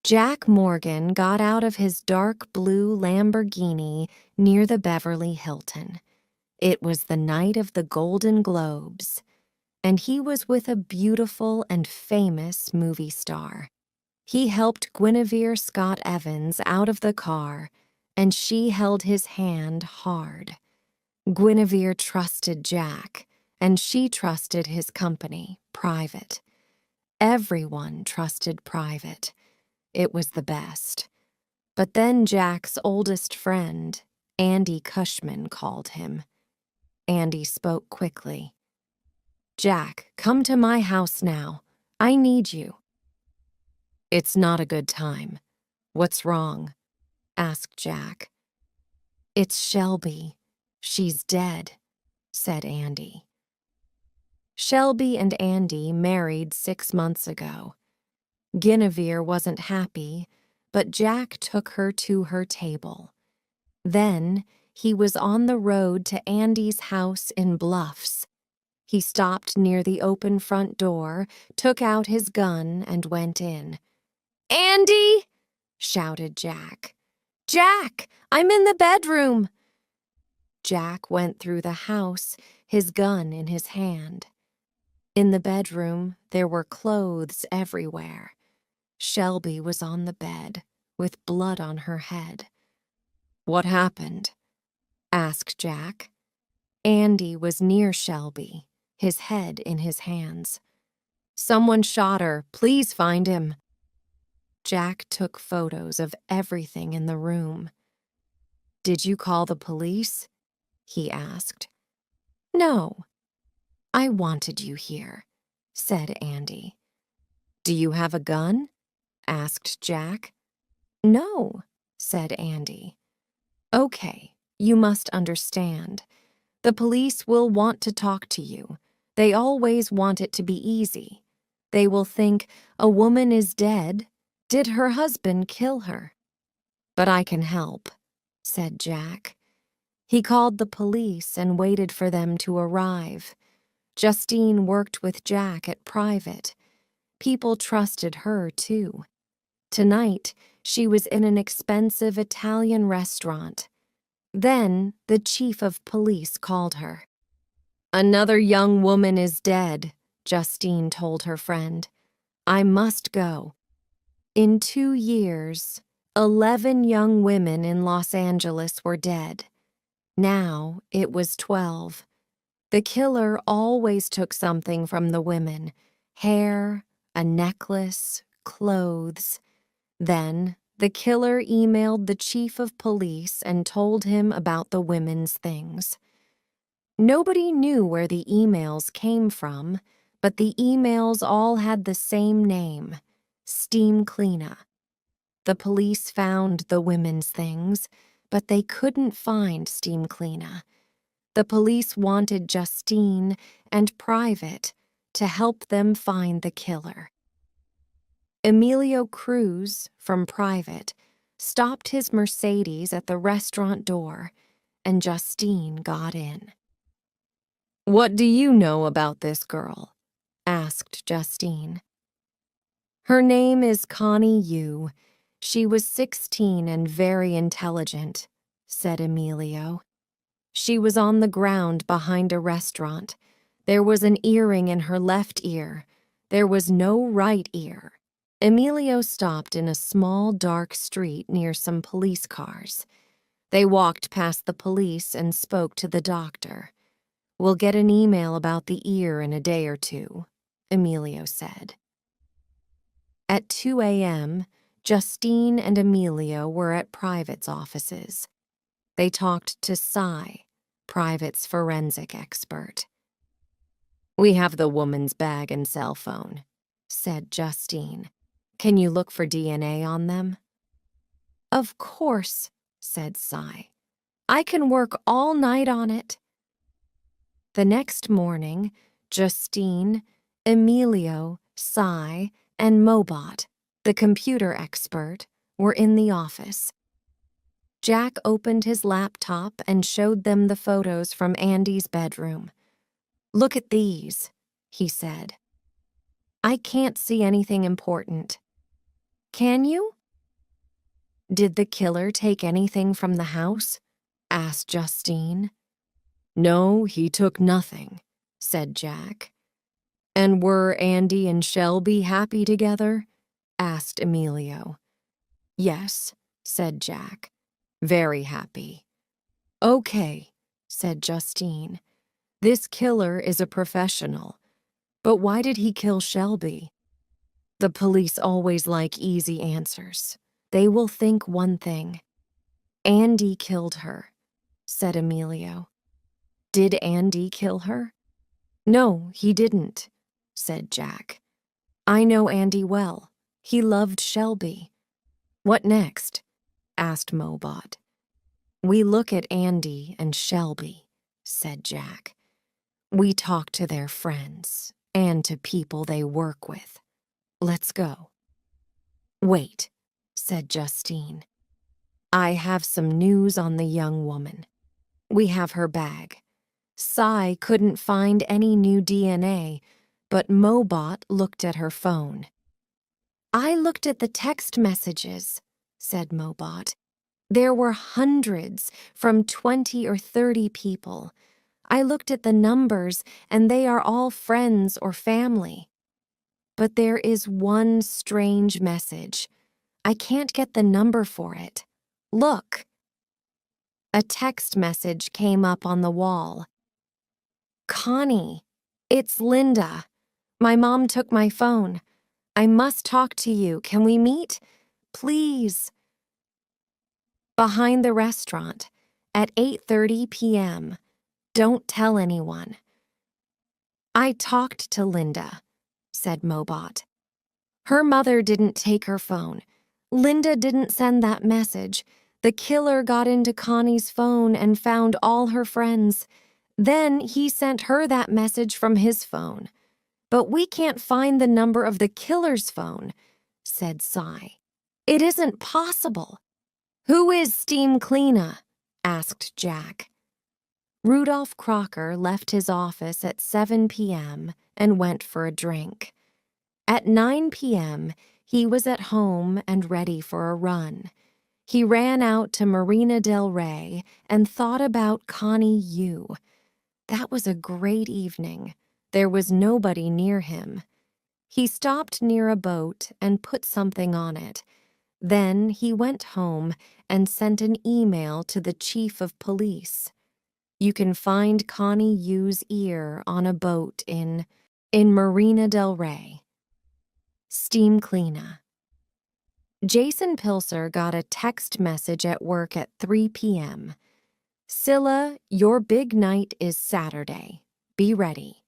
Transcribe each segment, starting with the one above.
Jack Morgan got out of his dark blue Lamborghini near the Beverly Hilton. It was the night of the Golden Globes, and he was with a beautiful and famous movie star. He helped Guinevere Scott Evans out of the car, and she held his hand hard. Guinevere trusted Jack, and she trusted his company, Private. Everyone trusted Private. It was the best. But then Jack's oldest friend, Andy Cushman, called him. Andy spoke quickly. "Jack, come to my house now. I need you." "It's not a good time. What's wrong?" asked Jack. "It's Shelby. She's dead," said Andy. Shelby and Andy married 6 months ago. Guinevere wasn't happy, but Jack took her to her table. Then he was on the road to Andy's house in Bluffs. He stopped near the open front door, took out his gun, and went in. "Andy!" shouted Jack. "Jack, I'm in the bedroom!" Jack went through the house, his gun in his hand. In the bedroom, there were clothes everywhere. Shelby was on the bed, with blood on her head. "What happened?" asked Jack. Andy was near Shelby, his head in his hands. "Someone shot her. Please find him." Jack took photos of everything in the room. "Did you call the police?" he asked. "No. I wanted you here," said Andy. "Do you have a gun?" asked Jack. "No," said Andy. "Okay, you must understand. The police will want to talk to you. They always want it to be easy. They will think, a woman is dead. Did her husband kill her? But I can help," said Jack. He called the police and waited for them to arrive. Justine worked with Jack at Private. People trusted her, too. Tonight, she was in an expensive Italian restaurant. Then, the chief of police called her. "Another young woman is dead," Justine told her friend. "I must go." In 2 years, 11 young women in Los Angeles were dead. Now it was 12. The killer always took something from the women: hair, a necklace, clothes. Then the killer emailed the chief of police and told him about the women's things. Nobody knew where the emails came from, but the emails all had the same name: Steam Cleaner. The police found the women's things, but they couldn't find Steam Cleaner. The police wanted Justine and Private to help them find the killer. Emilio Cruz, from Private, stopped his Mercedes at the restaurant door, and Justine got in. "What do you know about this girl?" asked Justine. "Her name is Connie Yu. She was 16 and very intelligent," said Emilio. "She was on the ground behind a restaurant. There was an earring in her left ear. There was no right ear." Emilio stopped in a small, dark street near some police cars. They walked past the police and spoke to the doctor. "We'll get an email about the ear in a day or two," Emilio said. At 2 a.m., Justine and Emilio were at Private's offices. They talked to Cy, Private's forensic expert. "We have the woman's bag and cell phone," said Justine. "Can you look for DNA on them?" "Of course," said Cy. "I can work all night on it." The next morning, Justine, Emilio, Cy, and Mobot, the computer expert, were in the office. Jack opened his laptop and showed them the photos from Andy's bedroom. "Look at these," he said. "I can't see anything important." Can you? Did the killer take anything from the house? Asked Justine. No, he took nothing, said Jack. And were Andy and Shelby happy together? Asked Emilio. Yes, said Jack. Very happy. Okay, said Justine. This killer is a professional. But why did he kill Shelby? The police always like easy answers. They will think one thing. Andy killed her, said Emilio. Did Andy kill her? No, he didn't, said Jack. I know Andy well. He loved Shelby. What next? Asked Mobot. We look at Andy and Shelby, said Jack. We talk to their friends and to people they work with. Let's go. Wait, said Justine. I have some news on the young woman. We have her bag. Cy couldn't find any new DNA, but Mobot looked at her phone. I looked at the text messages, said Mobot. There were hundreds from 20 or 30 people. I looked at the numbers, and they are all friends or family. But there is one strange message. I can't get the number for it. Look. A text message came up on the wall. Connie, it's Linda. My mom took my phone. I must talk to you. Can we meet? Please. Behind the restaurant at 8:30 p.m. Don't tell anyone. I talked to Linda, said Mobot. Her mother didn't take her phone. Linda didn't send that message. The killer got into Connie's phone and found all her friends. Then he sent her that message from his phone. But we can't find the number of the killer's phone, said Cy. It isn't possible. Who is Steam Cleaner? Asked Jack. Rudolph Crocker left his office at 7 p.m. and went for a drink. At 9 p.m., he was at home and ready for a run. He ran out to Marina del Rey and thought about Connie Yu. That was a great evening. There was nobody near him. He stopped near a boat and put something on it. Then he went home and sent an email to the chief of police. You can find Connie Yu's ear on a boat in Marina del Rey. Steam Cleaner. Jason Pilser got a text message at work at 3 p.m. Scylla, your big night is Saturday. Be ready.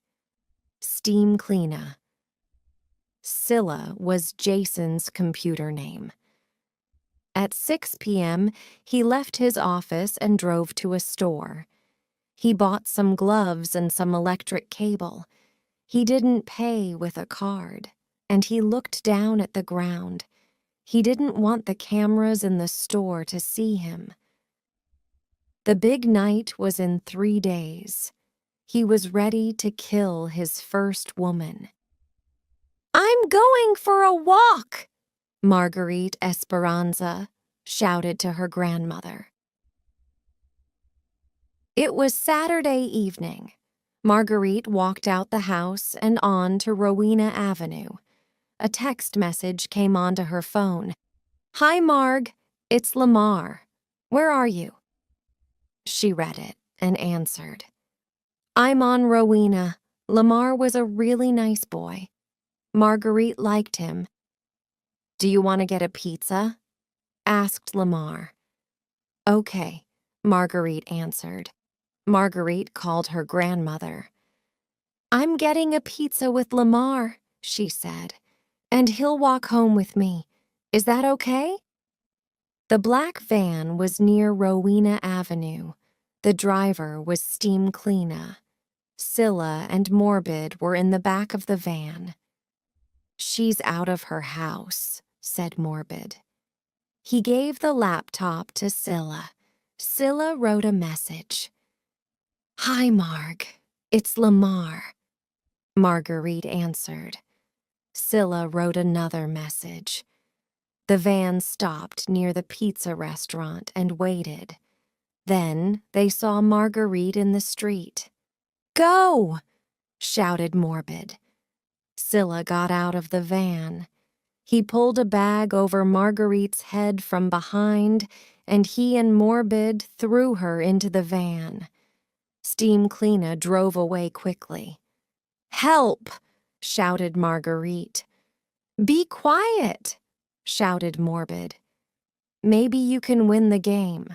Steam Cleaner. Scylla was Jason's computer name. At 6 p.m., he left his office and drove to a store. He bought some gloves and some electric cable. He didn't pay with a card, and he looked down at the ground. He didn't want the cameras in the store to see him. The big night was in 3 days. He was ready to kill his first woman. I'm going for a walk, Marguerite Esperanza shouted to her grandmother. It was Saturday evening. Marguerite walked out the house and on to Rowena Avenue. A text message came onto her phone. Hi, Marg. It's Lamar. Where are you? She read it and answered. I'm on Rowena. Lamar was a really nice boy. Marguerite liked him. Do you want to get a pizza? Asked Lamar. Okay, Marguerite answered. Marguerite called her grandmother. I'm getting a pizza with Lamar, she said, and he'll walk home with me. Is that okay? The black van was near Rowena Avenue. The driver was Steam Cleaner. Scylla and Morbid were in the back of the van. She's out of her house, said Morbid. He gave the laptop to Scylla. Scylla wrote a message. Hi, Marg. It's Lamar. Marguerite answered. Scylla wrote another message. The van stopped near the pizza restaurant and waited. Then they saw Marguerite in the street. "Go!" shouted Morbid. Scylla got out of the van. He pulled a bag over Marguerite's head from behind, and he and Morbid threw her into the van. Steam Cleaner drove away quickly. "Help!" shouted Marguerite. "Be quiet!" shouted Morbid. "Maybe you can win the game."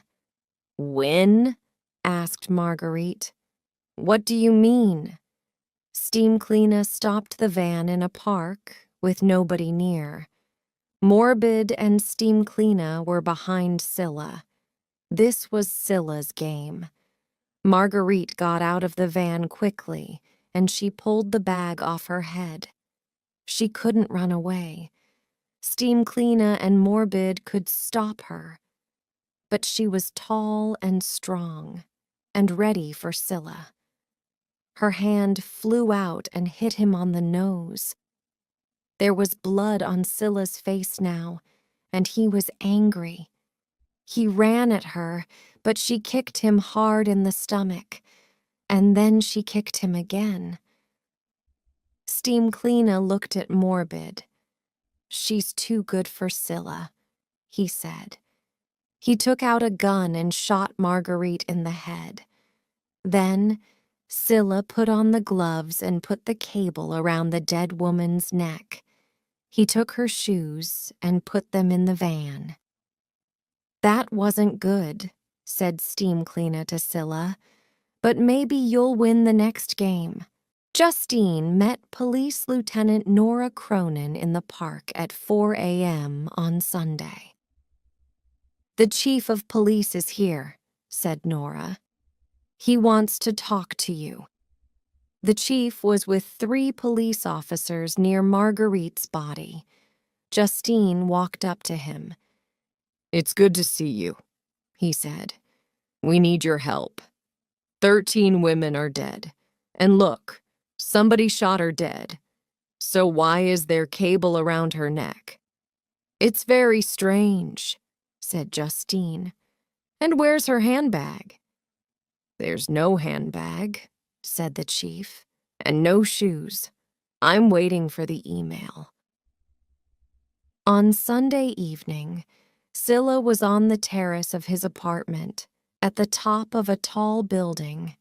"Win?" asked Marguerite. "What do you mean?" Steam Cleaner stopped the van in a park with nobody near. Morbid and Steam Cleaner were behind Scylla. This was Scylla's game. Marguerite got out of the van quickly, and she pulled the bag off her head. She couldn't run away. Steam Cleaner and Morbid could stop her. But she was tall and strong, and ready for Scylla. Her hand flew out and hit him on the nose. There was blood on Scylla's face now, and he was angry. He ran at her, but she kicked him hard in the stomach, and then she kicked him again. Steam Cleaner looked at Morbid. "She's too good for Scylla," he said. He took out a gun and shot Marguerite in the head. Then Scylla put on the gloves and put the cable around the dead woman's neck. He took her shoes and put them in the van. "That wasn't good," said Steam Cleaner to Scylla, "but maybe you'll win the next game." Justine met Police Lieutenant Nora Cronin in the park at 4 a.m. on Sunday. "The chief of police is here," said Nora. "He wants to talk to you." The chief was with 3 police officers near Marguerite's body. Justine walked up to him. "It's good to see you," he said. "We need your help. 13 women are dead. And look, somebody shot her dead. So why is there cable around her neck?" "It's very strange," said Justine. "And where's her handbag?" "There's no handbag," said the chief, "and no shoes. I'm waiting for the email." On Sunday evening, Scylla was on the terrace of his apartment, at the top of a tall building.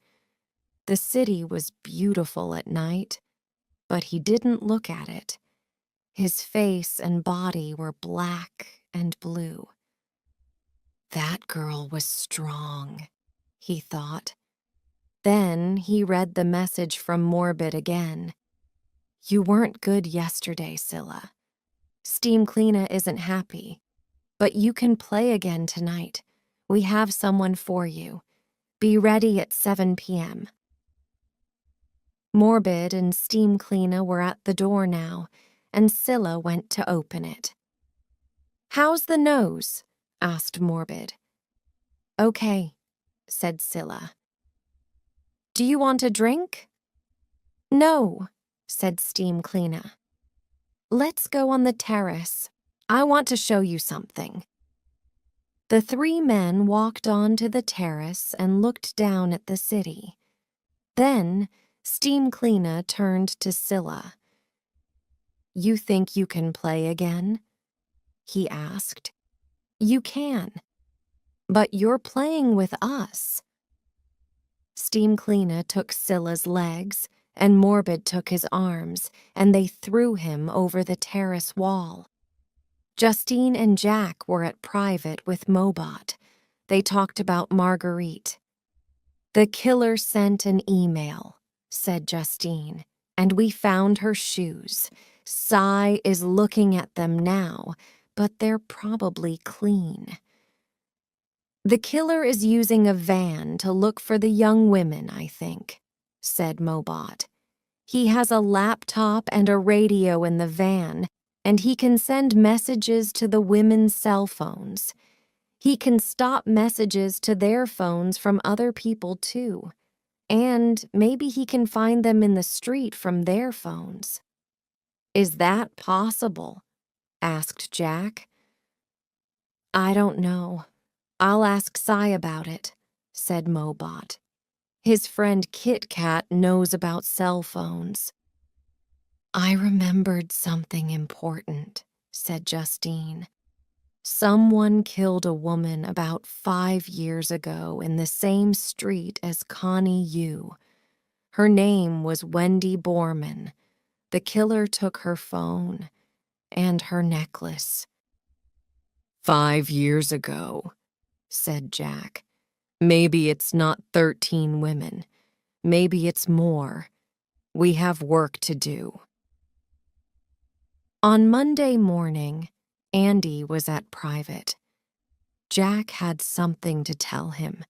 The city was beautiful at night, but he didn't look at it. His face and body were black and blue. That girl was strong, he thought. Then he read the message from Morbid again. "You weren't good yesterday, Scylla. Steam Cleaner isn't happy, but you can play again tonight. We have someone for you. Be ready at 7 p.m. Morbid and Steam Cleaner were at the door now, and Scylla went to open it. "How's the nose?" asked Morbid. "Okay," said Scylla. "Do you want a drink?" "No," said Steam Cleaner. "Let's go on the terrace. I want to show you something." The 3 men walked on to the terrace and looked down at the city. Then Steam Cleaner turned to Scylla. "You think you can play again?" he asked. "You can. But you're playing with us." Steam Cleaner took Scylla's legs, and Morbid took his arms, and they threw him over the terrace wall. Justine and Jack were at private with Mobot. They talked about Marguerite. "The killer sent an email," said Justine, "and we found her shoes. Cy is looking at them now, but they're probably clean." "The killer is using a van to look for the young women, I think," said Mobot. "He has a laptop and a radio in the van, and he can send messages to the women's cell phones. He can stop messages to their phones from other people, too. And maybe he can find them in the street from their phones." "Is that possible?" asked Jack. I don't know. I'll ask Cy about it, said Mobot. His friend Kit Kat knows about cell phones. I remembered something important, said Justine. Someone killed a woman about 5 years ago in the same street as Connie Yu. Her name was Wendy Borman. The killer took her phone and her necklace. 5 years ago, said Jack. Maybe it's not 13 women. Maybe it's more. We have work to do. On Monday morning, Andy was at private. Jack had something to tell him.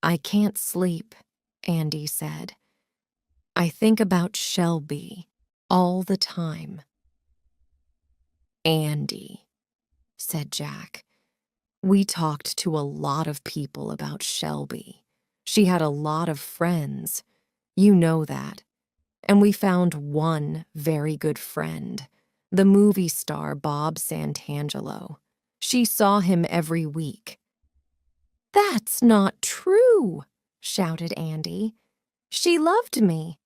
I can't sleep, Andy said. I think about Shelby all the time. Andy, said Jack. We talked to a lot of people about Shelby. She had a lot of friends. You know that. And we found one very good friend, the movie star Bob Santangelo. She saw him every week. That's not true, shouted Andy. She loved me.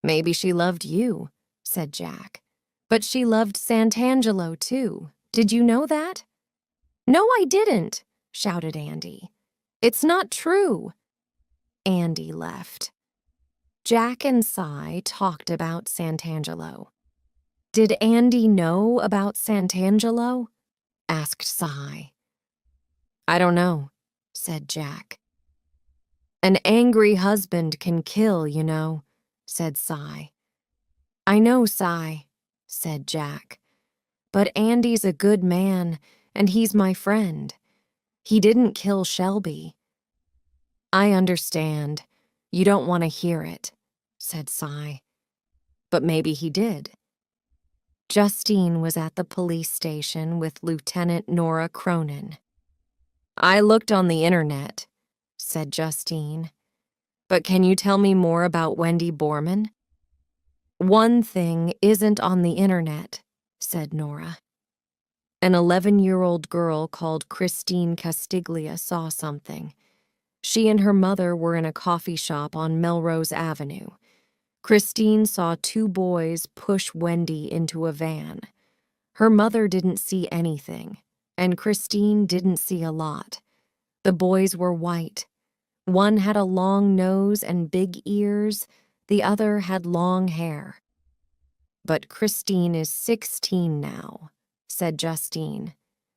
Maybe she loved you, said Jack. But she loved Santangelo, too. Did you know that? No, I didn't, shouted Andy. It's not true. Andy left. Jack and Cy talked about Santangelo. Did Andy know about Santangelo? Asked Cy. I don't know, said Jack. An angry husband can kill, you know, said Cy. I know, Cy, said Jack. But Andy's a good man, and he's my friend. He didn't kill Shelby. I understand. You don't want to hear it, said Cy. But maybe he did. Justine was at the police station with Lieutenant Nora Cronin. I looked on the internet, said Justine. But can you tell me more about Wendy Borman? One thing isn't on the internet, said Nora. An 11-year-old girl called Christine Castiglia saw something. She and her mother were in a coffee shop on Melrose Avenue. Christine saw 2 boys push Wendy into a van. Her mother didn't see anything, and Christine didn't see a lot. The boys were white. One had a long nose and big ears, the other had long hair. But Christine is 16 now, said Justine.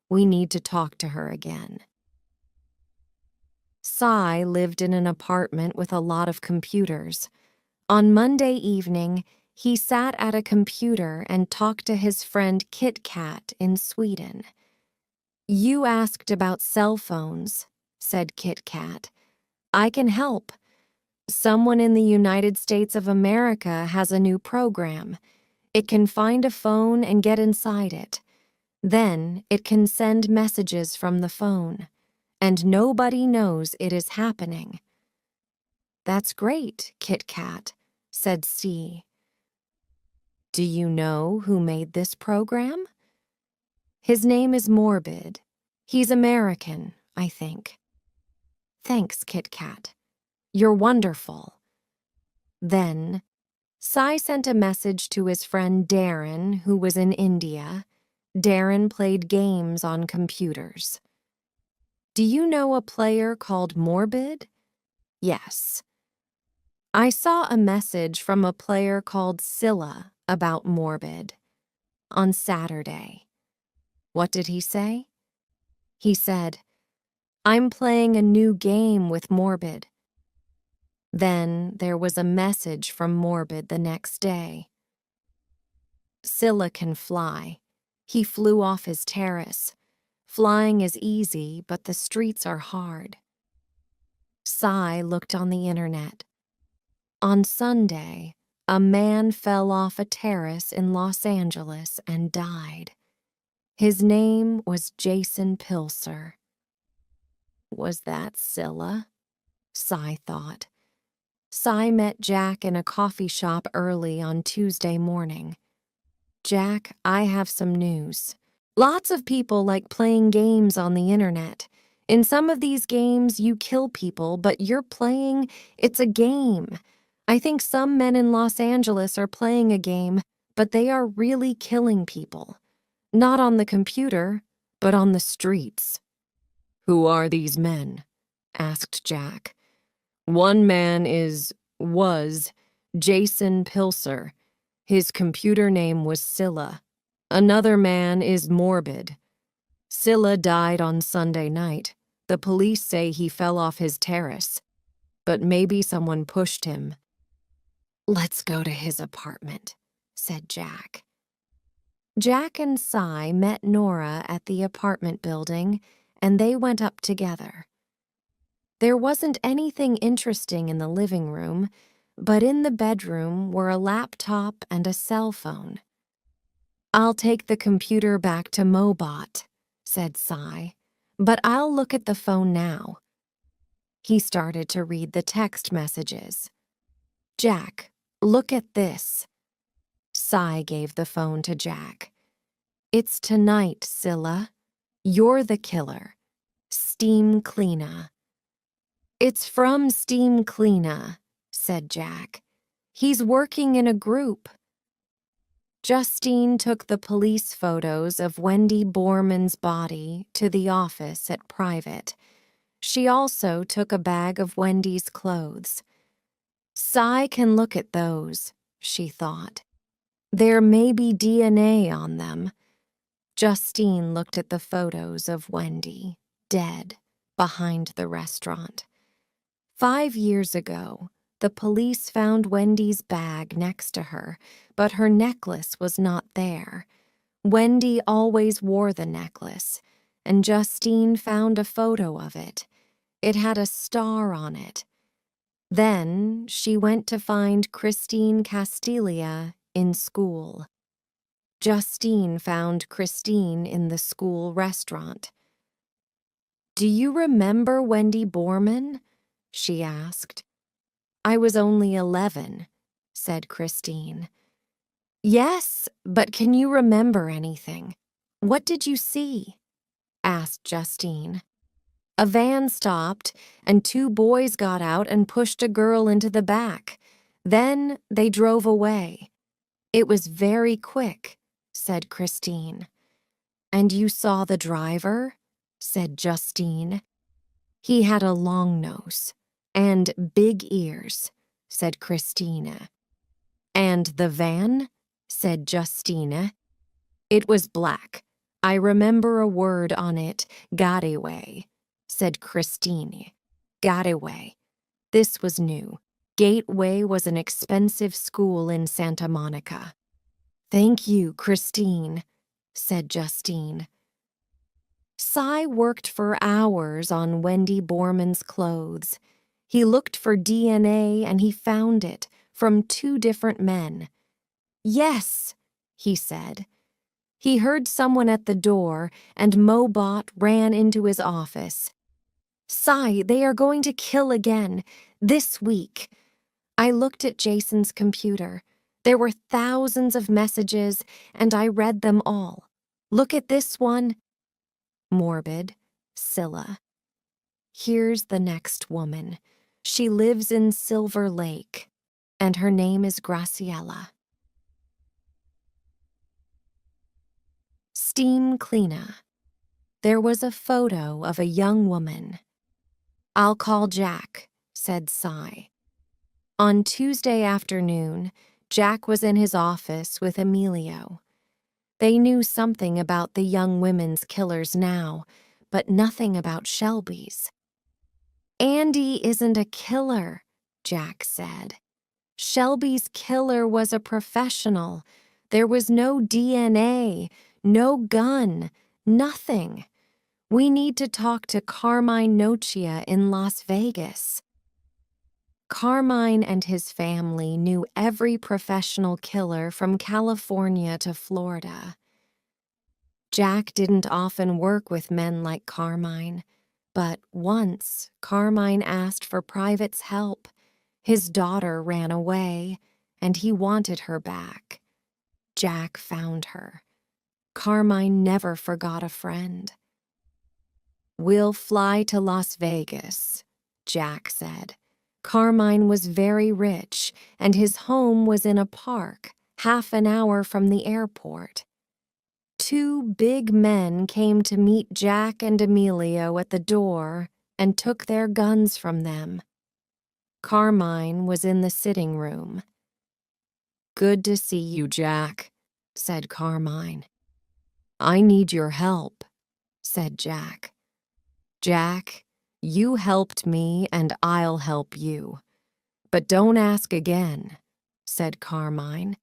We need to talk to her again. Cy lived in an apartment with a lot of computers. On Monday evening, he sat at a computer and talked to his friend Kit Kat in Sweden. You asked about cell phones, said Kit Kat. I can help. Someone in the United States of America has a new program. It can find a phone and get inside it. Then it can send messages from the phone, and nobody knows it is happening. That's great, Kit Kat, said C. Do you know who made this program? His name is Morbid. He's American, I think. Thanks, Kit Kat. You're wonderful. Then, Cy sent a message to his friend Darren, who was in India. Darren played games on computers. Do you know a player called Morbid? Yes. I saw a message from a player called Scylla about Morbid on Saturday. What did he say? He said, I'm playing a new game with Morbid. Then there was a message from Morbid the next day. Scylla can fly. He flew off his terrace. Flying is easy, but the streets are hard. Cy looked on the internet. On Sunday, a man fell off a terrace in Los Angeles and died. His name was Jason Pilser. Was that Scylla? Cy thought. Cy met Jack in a coffee shop early on Tuesday morning. Jack, I have some news. Lots of people like playing games on the internet. In some of these games, you kill people, but it's a game. I think some men in Los Angeles are playing a game, but they are really killing people. Not on the computer, but on the streets. Who are these men? Asked Jack. One man was Jason Pilser. His computer name was Scylla. Another man is Morbid. Scylla died on Sunday night. The police say he fell off his terrace, but maybe someone pushed him. Let's go to his apartment, said Jack. Jack and Cy met Nora at the apartment building, and they went up together. There wasn't anything interesting in the living room, but in the bedroom were a laptop and a cell phone. I'll take the computer back to Mobot, said Cy, but I'll look at the phone now. He started to read the text messages. Jack, look at this. Cy gave the phone to Jack. It's tonight, Scylla. You're the killer. Steam Cleaner. It's from Steam Cleaner, said Jack. He's working in a group. Justine took the police photos of Wendy Borman's body to the office at Private. She also took a bag of Wendy's clothes. Cy can look at those, she thought. There may be DNA on them. Justine looked at the photos of Wendy, dead, behind the restaurant. 5 years ago, the police found Wendy's bag next to her, but her necklace was not there. Wendy always wore the necklace, and Justine found a photo of it. It had a star on it. Then she went to find Christine Castilia in school. Justine found Christine in the school restaurant. Do you remember Wendy Borman? She asked. I was only 11, said Christine. Yes, but can you remember anything? What did you see? Asked Justine. A van stopped, and 2 boys got out and pushed a girl into the back. Then they drove away. It was very quick, said Christine. And you saw the driver? Said Justine. He had a long nose and big ears, said Christina. And the van? Said Justina. It was black. I remember a word on it, Gateway, said Christine. Gateway. This was new. Gateway was an expensive school in Santa Monica. Thank you, Christine, said Justine. Cy worked for hours on Wendy Borman's clothes. He looked for DNA and he found it from 2 different men. Yes, he said. He heard someone at the door and Mobot ran into his office. Cy, they are going to kill again, this week. I looked at Jason's computer. There were thousands of messages and I read them all. Look at this one. Morbid, Scylla. Here's the next woman. She lives in Silver Lake, and her name is Graciela. Steam Cleaner. There was a photo of a young woman. I'll call Jack, said Cy. On Tuesday afternoon, Jack was in his office with Emilio. They knew something about the young women's killers now, but nothing about Shelby's. Andy isn't a killer, Jack said. Shelby's killer was a professional. There was no DNA, no gun, nothing. We need to talk to Carmine Nocia in Las Vegas. Carmine and his family knew every professional killer from California to Florida. Jack didn't often work with men like Carmine, but once Carmine asked for Private's help. His daughter ran away, and he wanted her back. Jack found her. Carmine never forgot a friend. "We'll fly to Las Vegas," Jack said. Carmine was very rich, and his home was in a park, half an hour from the airport. Two big men came to meet Jack and Emilio at the door and took their guns from them. Carmine was in the sitting room. "Good to see you, Jack," said Carmine. "I need your help," said Jack. "Jack, you helped me and I'll help you. But don't ask again," said Carmine.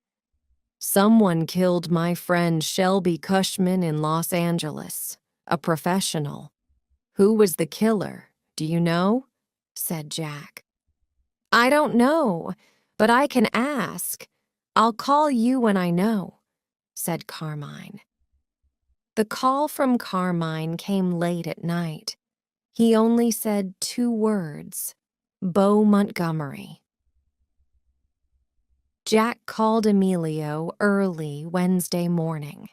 "Someone killed my friend Shelby Cushman in Los Angeles, a professional." "Who was the killer? Do you know?" said Jack. "I don't know, but I can ask. I'll call you when I know," said Carmine. The call from Carmine came late at night. He only said 2 words: "Bo Montgomery." Jack called Emilio early Wednesday morning.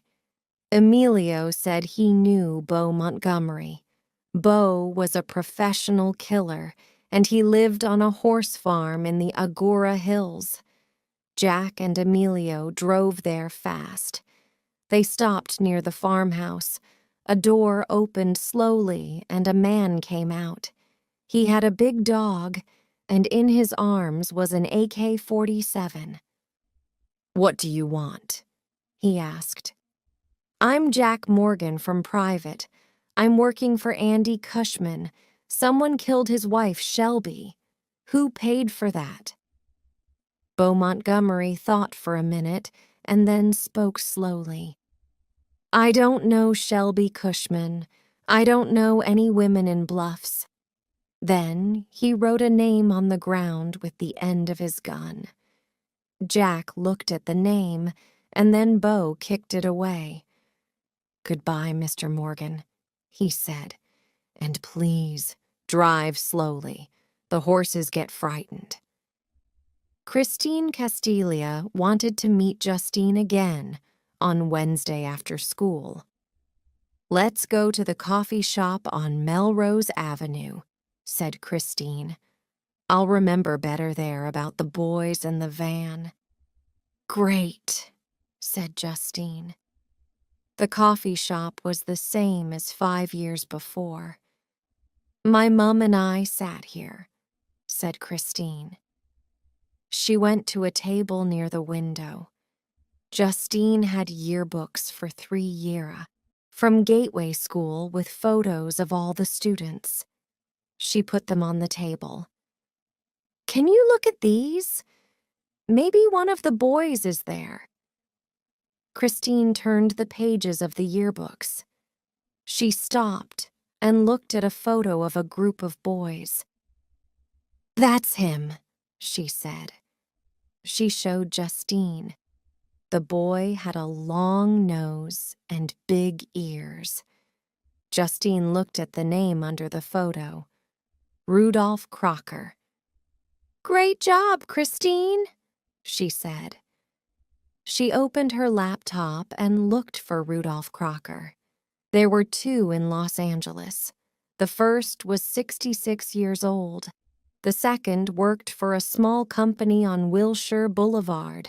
Emilio said he knew Bo Montgomery. Bo was a professional killer, and he lived on a horse farm in the Agoura Hills. Jack and Emilio drove there fast. They stopped near the farmhouse. A door opened slowly, and a man came out. He had a big dog, and in his arms was an AK-47. "What do you want?" he asked. "I'm Jack Morgan from Private. I'm working for Andy Cushman. Someone killed his wife, Shelby. Who paid for that?" Bo Montgomery thought for a minute and then spoke slowly. "I don't know Shelby Cushman. I don't know any women in Bluffs." Then he wrote a name on the ground with the end of his gun. Jack looked at the name, and then Bo kicked it away. "Goodbye, Mr. Morgan," he said. "And please, drive slowly. The horses get frightened." Christine Castilla wanted to meet Justine again on Wednesday after school. "Let's go to the coffee shop on Melrose Avenue," said Christine. "I'll remember better there about the boys and the van." "Great," said Justine. The coffee shop was the same as 5 years before. "My mom and I sat here," said Christine. She went to a table near the window. Justine had yearbooks for 3 years, from Gateway School with photos of all the students. She put them on the table. "Can you look at these? Maybe one of the boys is there." Christine turned the pages of the yearbooks. She stopped and looked at a photo of a group of boys. "That's him," she said. She showed Justine. The boy had a long nose and big ears. Justine looked at the name under the photo: Rudolph Crocker. "Great job, Christine," she said. She opened her laptop and looked for Rudolph Crocker. There were 2 in Los Angeles. The first was 66 years old. The second worked for a small company on Wilshire Boulevard.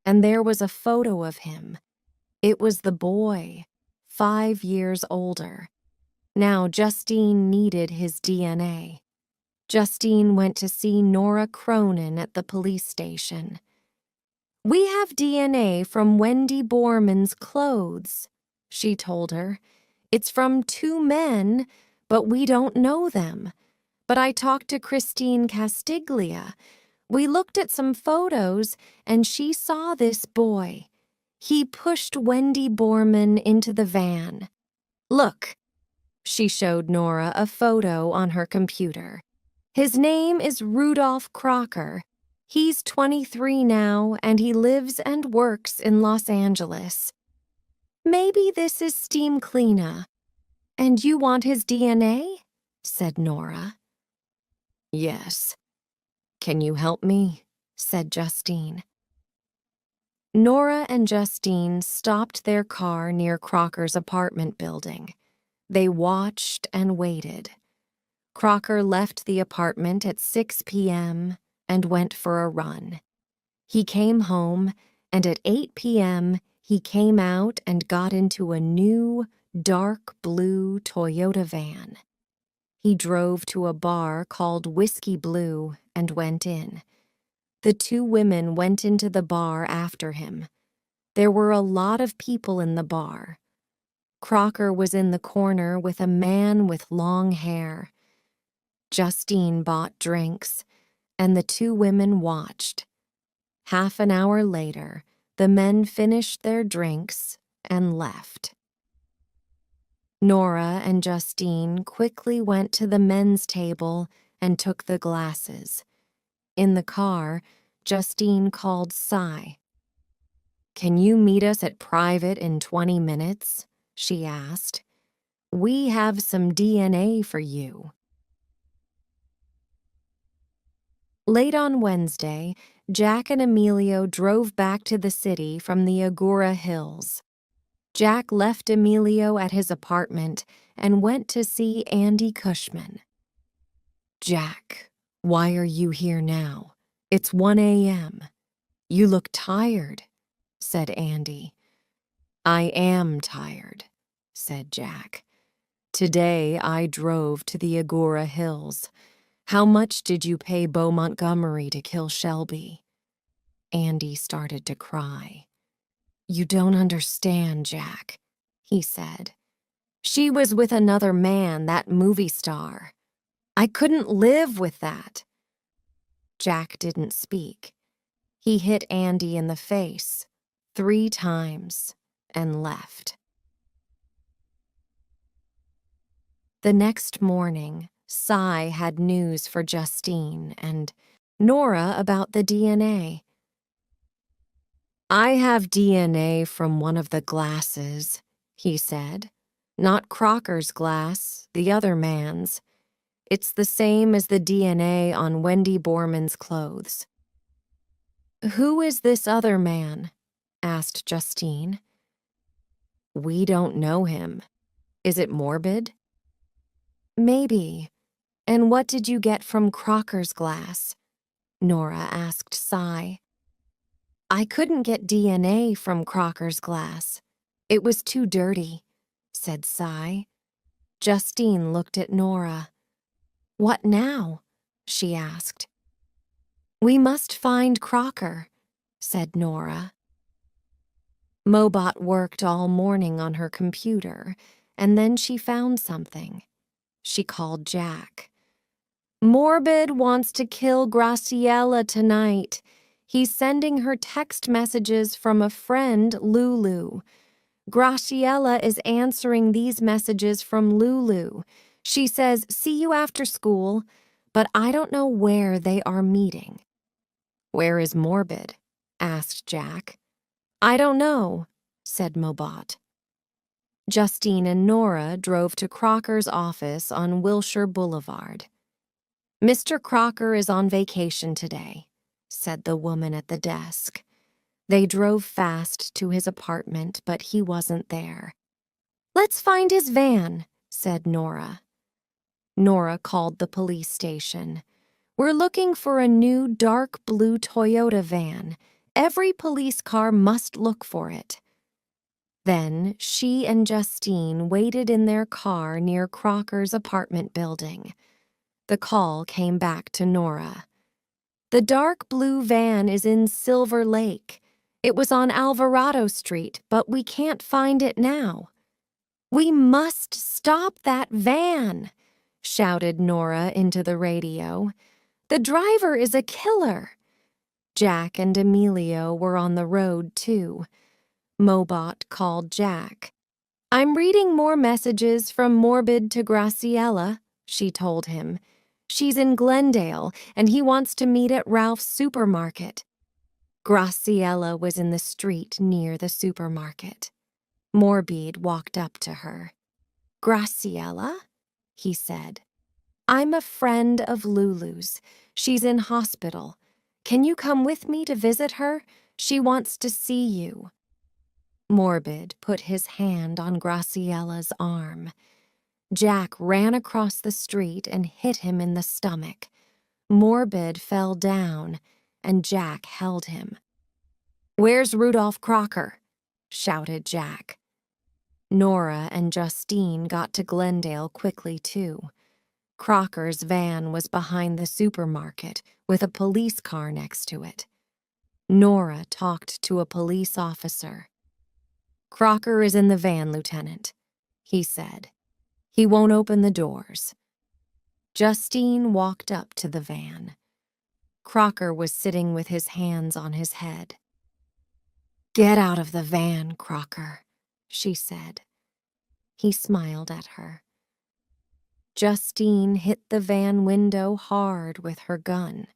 And there was a photo of him. It was the boy, 5 years older. Now Justine needed his DNA. Justine went to see Nora Cronin at the police station. "We have DNA from Wendy Borman's clothes," she told her. "It's from 2 men, but we don't know them. But I talked to Christine Castiglia. We looked at some photos, and she saw this boy. He pushed Wendy Borman into the van. Look." She showed Nora a photo on her computer. "His name is Rudolph Crocker. He's 23 now, and he lives and works in Los Angeles. Maybe this is Steam Cleana. And you want his DNA?" said Nora. "Yes. Can you help me?" said Justine. Nora and Justine stopped their car near Crocker's apartment building. They watched and waited. Crocker left the apartment at 6 p.m. and went for a run. He came home, and at 8 p.m., he came out and got into a new, dark blue Toyota van. He drove to a bar called Whiskey Blue and went in. The two women went into the bar after him. There were a lot of people in the bar. Crocker was in the corner with a man with long hair. Justine bought drinks, and the two women watched. Half an hour later, the men finished their drinks and left. Nora and Justine quickly went to the men's table and took the glasses. In the car, Justine called Cy. "Can you meet us at private in 20 minutes?" she asked. "We have some DNA for you." Late on Wednesday, Jack and Emilio drove back to the city from the Agora Hills. Jack left Emilio at his apartment and went to see Andy Cushman. "Jack, why are you here now? It's 1 a.m. You look tired," said Andy. "I am tired," said Jack. "Today I drove to the Agora Hills. How much did you pay Bo Montgomery to kill Shelby?" Andy started to cry. "You don't understand, Jack," he said. "She was with another man, that movie star. I couldn't live with that." Jack didn't speak. He hit Andy in the face 3 times and left. The next morning, Cy had news for Justine and Nora about the DNA. "I have DNA from one of the glasses," he said. "Not Crocker's glass, the other man's. It's the same as the DNA on Wendy Borman's clothes." "Who is this other man?" asked Justine. "We don't know him. Is it morbid?" "Maybe. And what did you get from Crocker's glass?" Nora asked Cy. "I couldn't get DNA from Crocker's glass. It was too dirty," said Cy. Justine looked at Nora. "What now?" she asked. "We must find Crocker," said Nora. Mobot worked all morning on her computer, and then she found something. She called Jack. "Morbid wants to kill Graciela tonight. He's sending her text messages from a friend, Lulu. Graciela is answering these messages from Lulu. She says, 'See you after school,' but I don't know where they are meeting." "Where is Morbid?" asked Jack. "I don't know," said Mobot. Justine and Nora drove to Crocker's office on Wilshire Boulevard. "Mr. Crocker is on vacation today," said the woman at the desk. They drove fast to his apartment, but he wasn't there. "Let's find his van," said Nora. Nora called the police station. "We're looking for a new dark blue Toyota van. Every police car must look for it." Then she and Justine waited in their car near Crocker's apartment building. The call came back to Nora. "The dark blue van is in Silver Lake. It was on Alvarado Street, but we can't find it now." "We must stop that van," shouted Nora into the radio. "The driver is a killer." Jack and Emilio were on the road, too. Mobot called Jack. "I'm reading more messages from Morbid to Graciela," she told him. "She's in Glendale, and he wants to meet at Ralph's supermarket." Graciela was in the street near the supermarket. Morbid walked up to her. "Graciela?" he said. "I'm a friend of Lulu's. She's in hospital. Can you come with me to visit her? She wants to see you." Morbid put his hand on Graciella's arm. Jack ran across the street and hit him in the stomach. Morbid fell down, and Jack held him. "Where's Rudolph Crocker?" shouted Jack. Nora and Justine got to Glendale quickly, too. Crocker's van was behind the supermarket with a police car next to it. Nora talked to a police officer. "Crocker is in the van, Lieutenant," he said. "He won't open the doors." Justine walked up to the van. Crocker was sitting with his hands on his head. "Get out of the van, Crocker," she said. He smiled at her. Justine hit the van window hard with her gun.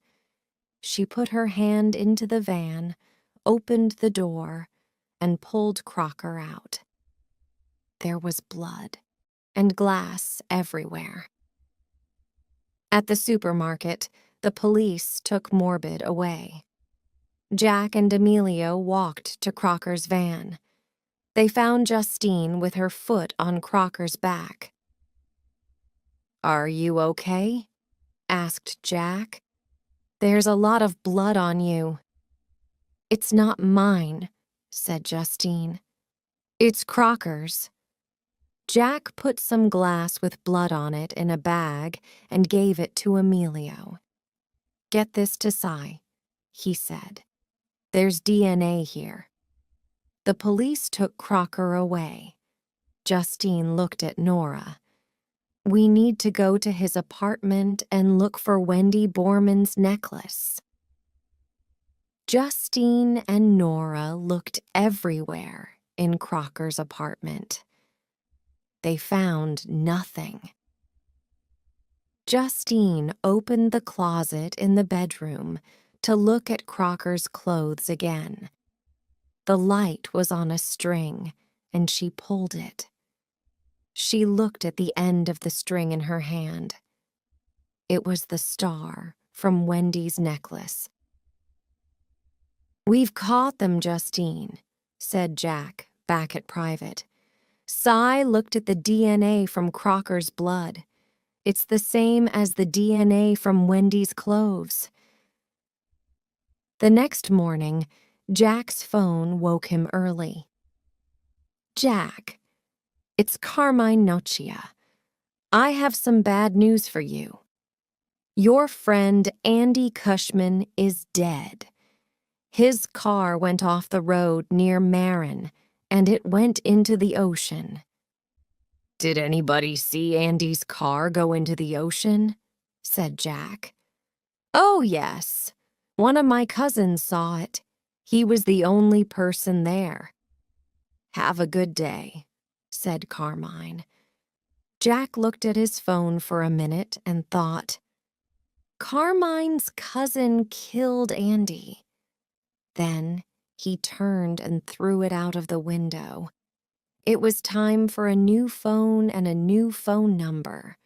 She put her hand into the van, opened the door, and pulled Crocker out. There was blood and glass everywhere. At the supermarket, the police took Morbid away. Jack and Emilio walked to Crocker's van. They found Justine with her foot on Crocker's back. "Are you okay?" asked Jack. "There's a lot of blood on you." "It's not mine," said Justine. "It's Crocker's." Jack put some glass with blood on it in a bag and gave it to Emilio. "Get this to Cy," he said. "There's DNA here." The police took Crocker away. Justine looked at Nora. "We need to go to his apartment and look for Wendy Borman's necklace." Justine and Nora looked everywhere in Crocker's apartment. They found nothing. Justine opened the closet in the bedroom to look at Crocker's clothes again. The light was on a string, and she pulled it. She looked at the end of the string in her hand. It was the star from Wendy's necklace. "We've caught them, Justine," said Jack, back at Private. "Cy looked at the DNA from Crocker's blood. It's the same as the DNA from Wendy's clothes." The next morning, Jack's phone woke him early. "Jack, it's Carmine Nocia. I have some bad news for you. Your friend Andy Cushman is dead. His car went off the road near Marin, and it went into the ocean." "Did anybody see Andy's car go into the ocean?" said Jack. "Oh, yes. One of my cousins saw it. He was the only person there." "Have a good day," said Carmine. Jack looked at his phone for a minute and thought, Carmine's cousin killed Andy. Then he turned and threw it out of the window. It was time for a new phone and a new phone number.